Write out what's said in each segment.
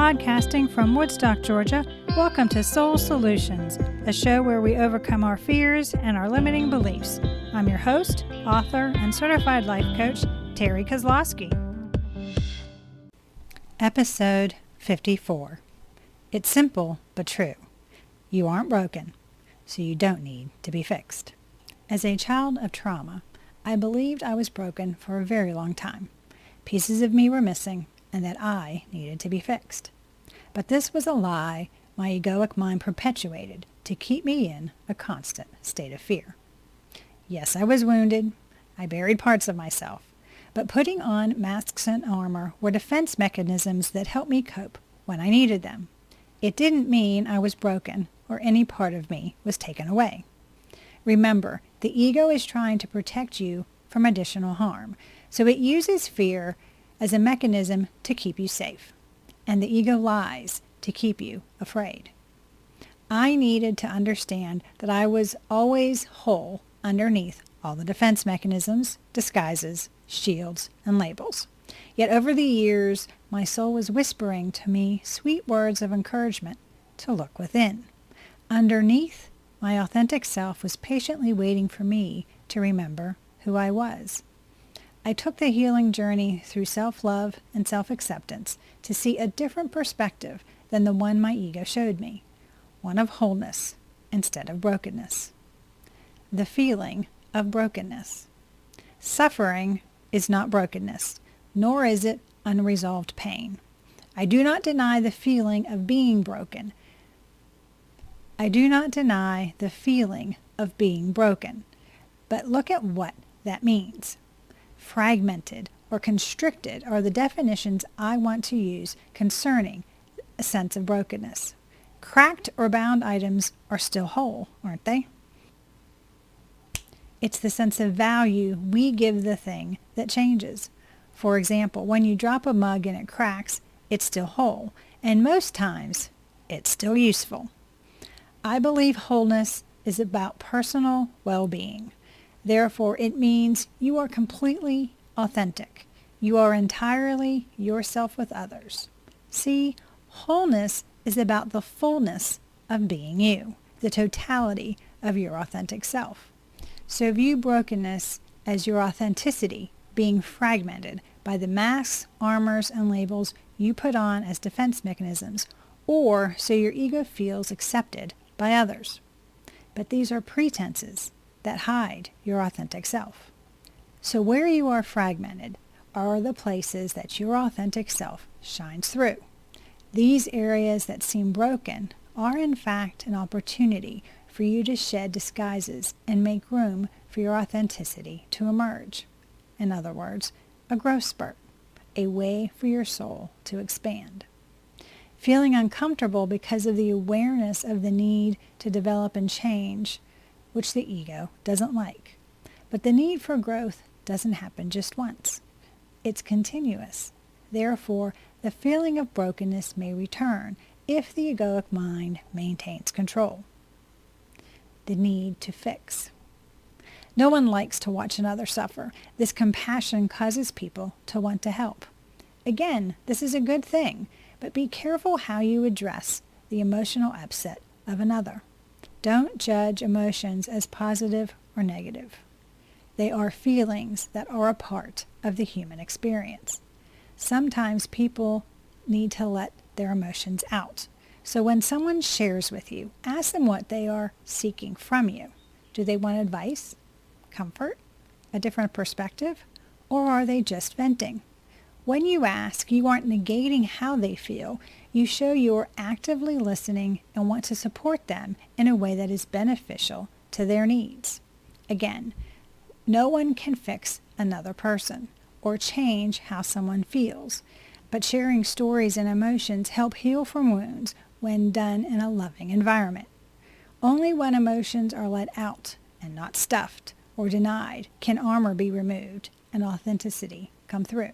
Podcasting from Woodstock, Georgia, welcome to Soul Solutions, a show where we overcome our fears and our limiting beliefs. I'm your host, author, and certified life coach, Terry Kozlowski. Episode 54. It's simple but true. You aren't broken, so you don't need to be fixed. As a child of trauma, I believed I was broken for a very long time. Pieces of me were missing, and that I needed to be fixed. But this was a lie my egoic mind perpetuated to keep me in a constant state of fear. Yes, I was wounded. I buried parts of myself. But putting on masks and armor were defense mechanisms that helped me cope when I needed them. It didn't mean I was broken or any part of me was taken away. Remember, the ego is trying to protect you from additional harm, so it uses fear as a mechanism to keep you safe, and the ego lies to keep you afraid. I needed to understand that I was always whole underneath all the defense mechanisms, disguises, shields, and labels. Yet over the years, my soul was whispering to me sweet words of encouragement to look within. Underneath, my authentic self was patiently waiting for me to remember who I was. I took the healing journey through self-love and self-acceptance to see a different perspective than the one my ego showed me, one of wholeness instead of brokenness. The feeling of brokenness. Suffering is not brokenness, nor is it unresolved pain. I do not deny the feeling of being broken. I do not deny the feeling of being broken, but look at what that means. Fragmented or constricted are the definitions I want to use concerning a sense of brokenness. Cracked or bound items are still whole, aren't they? It's the sense of value we give the thing that changes. For example, when you drop a mug and it cracks, it's still whole, and most times, it's still useful. I believe wholeness is about personal well-being. Therefore, it means you are completely authentic. You are entirely yourself with others. See, wholeness is about the fullness of being you, the totality of your authentic self. So view brokenness as your authenticity being fragmented by the masks, armors, and labels you put on as defense mechanisms, or so your ego feels accepted by others. But these are pretenses that hide your authentic self. So where you are fragmented are the places that your authentic self shines through. These areas that seem broken are in fact an opportunity for you to shed disguises and make room for your authenticity to emerge. In other words, a growth spurt, a way for your soul to expand. Feeling uncomfortable because of the awareness of the need to develop and change, which the ego doesn't like. But the need for growth doesn't happen just once. It's continuous. Therefore, the feeling of brokenness may return if the egoic mind maintains control. The need to fix. No one likes to watch another suffer. This compassion causes people to want to help. Again, this is a good thing, but be careful how you address the emotional upset of another. Don't judge emotions as positive or negative. They are feelings that are a part of the human experience. Sometimes people need to let their emotions out. So when someone shares with you, ask them what they are seeking from you. Do they want advice, comfort, a different perspective, or are they just venting? When you ask, you aren't negating how they feel. You show you're actively listening and want to support them in a way that is beneficial to their needs. Again, no one can fix another person or change how someone feels, but sharing stories and emotions help heal from wounds when done in a loving environment. Only when emotions are let out and not stuffed or denied can armor be removed and authenticity come through.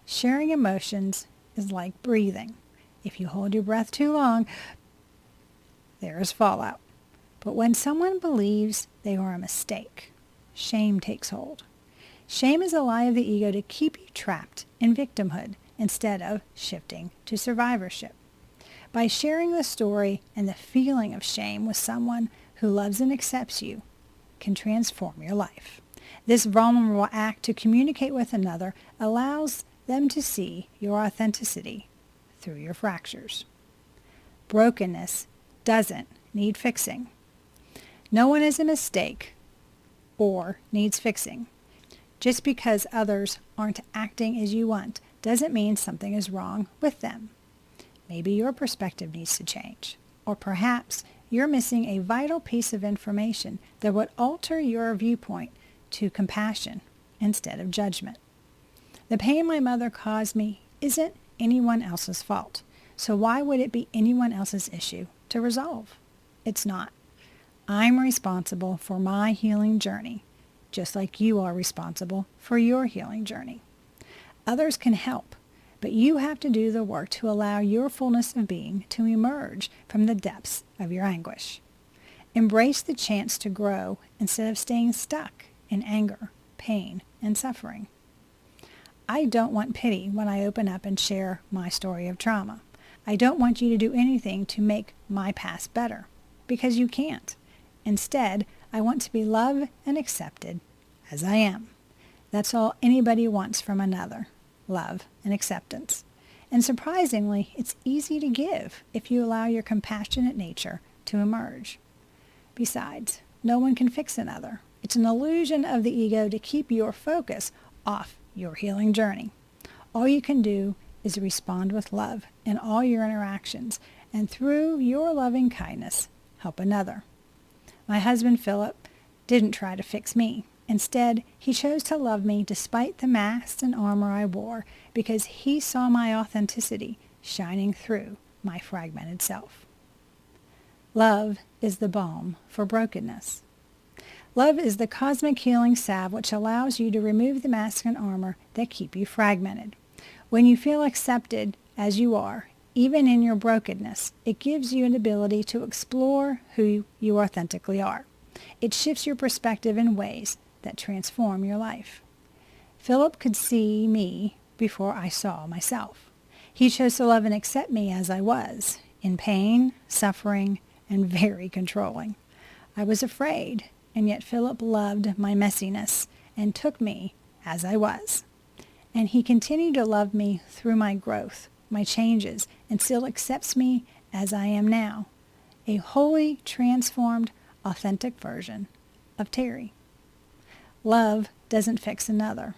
Sharing emotions is like breathing. If you hold your breath too long, there is fallout. But when someone believes they are a mistake, shame takes hold. Shame is a lie of the ego to keep you trapped in victimhood instead of shifting to survivorship. By sharing the story and the feeling of shame with someone who loves and accepts you can transform your life. This vulnerable act to communicate with another allows them to see your authenticity through your fractures. Brokenness doesn't need fixing. No one is a mistake or needs fixing. Just because others aren't acting as you want doesn't mean something is wrong with them. Maybe your perspective needs to change, or perhaps you're missing a vital piece of information that would alter your viewpoint to compassion instead of judgment. The pain my mother caused me isn't anyone else's fault, so why would it be anyone else's issue to resolve? It's not. I'm responsible for my healing journey, just like you are responsible for your healing journey. Others can help, but you have to do the work to allow your fullness of being to emerge from the depths of your anguish. Embrace the chance to grow instead of staying stuck in anger, pain, and suffering. I don't want pity when I open up and share my story of trauma. I don't want you to do anything to make my past better, because you can't. Instead, I want to be loved and accepted as I am. That's all anybody wants from another, love and acceptance. And surprisingly, it's easy to give if you allow your compassionate nature to emerge. Besides, no one can fix another. It's an illusion of the ego to keep your focus off your healing journey. All you can do is respond with love in all your interactions, and through your loving kindness, help another. My husband, Philip, didn't try to fix me. Instead, he chose to love me despite the masks and armor I wore, because he saw my authenticity shining through my fragmented self. Love is the balm for brokenness. Love is the cosmic healing salve which allows you to remove the masks and armor that keep you fragmented. When you feel accepted as you are, even in your brokenness, it gives you an ability to explore who you authentically are. It shifts your perspective in ways that transform your life. Philip could see me before I saw myself. He chose to love and accept me as I was, in pain, suffering, and very controlling. I was afraid, and yet Philip loved my messiness and took me as I was. And he continued to love me through my growth, my changes, and still accepts me as I am now, a wholly transformed, authentic version of Terry. Love doesn't fix another.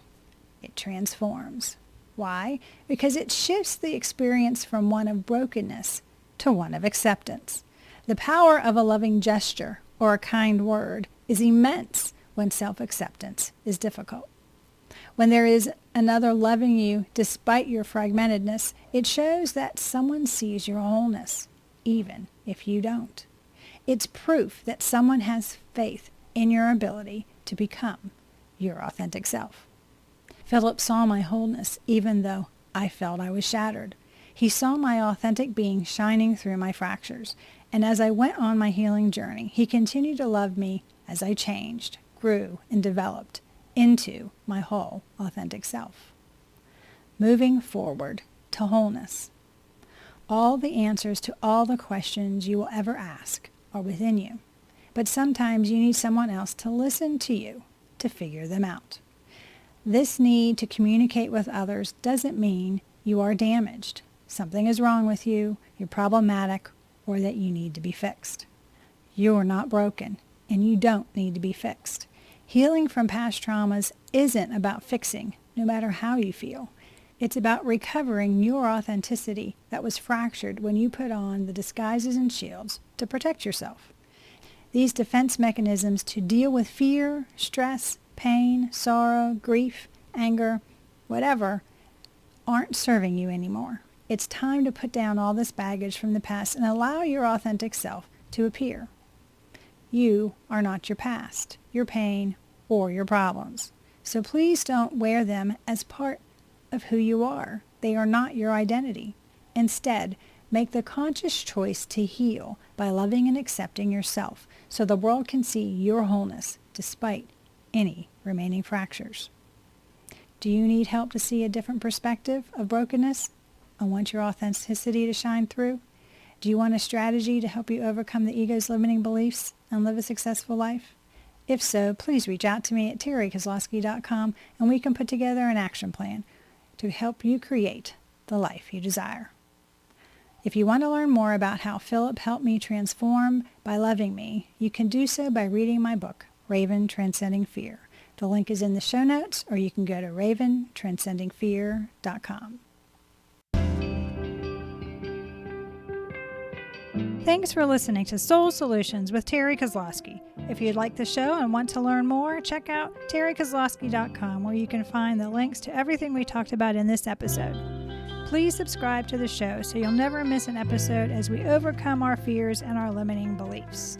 It transforms. Why? Because it shifts the experience from one of brokenness to one of acceptance. The power of a loving gesture or a kind word is immense when self-acceptance is difficult. When there is another loving you despite your fragmentedness, it shows that someone sees your wholeness, even if you don't. It's proof that someone has faith in your ability to become your authentic self. Philip saw my wholeness even though I felt I was shattered. He saw my authentic being shining through my fractures, and as I went on my healing journey, he continued to love me as I changed, grew, and developed into my whole authentic self. Moving forward to wholeness. All the answers to all the questions you will ever ask are within you, but sometimes you need someone else to listen to you to figure them out. This need to communicate with others doesn't mean you are damaged, something is wrong with you, you're problematic, or that you need to be fixed. You are not broken, and you don't need to be fixed. Healing from past traumas isn't about fixing, no matter how you feel. It's about recovering your authenticity that was fractured when you put on the disguises and shields to protect yourself. These defense mechanisms to deal with fear, stress, pain, sorrow, grief, anger, whatever, aren't serving you anymore. It's time to put down all this baggage from the past and allow your authentic self to appear. You are not your past, your pain, or your problems. So please don't wear them as part of who you are. They are not your identity. Instead, make the conscious choice to heal by loving and accepting yourself so the world can see your wholeness despite any remaining fractures. Do you need help to see a different perspective of brokenness and want your authenticity to shine through? Do you want a strategy to help you overcome the ego's limiting beliefs and live a successful life? If so, please reach out to me at terrykozlowski.com and we can put together an action plan to help you create the life you desire. If you want to learn more about how Philip helped me transform by loving me, you can do so by reading my book, Raven Transcending Fear. The link is in the show notes, or you can go to raventranscendingfear.com. Thanks for listening to Soul Solutions with Terry Kozlowski. If you'd like the show and want to learn more, check out terrykozlowski.com, where you can find the links to everything we talked about in this episode. Please subscribe to the show so you'll never miss an episode as we overcome our fears and our limiting beliefs.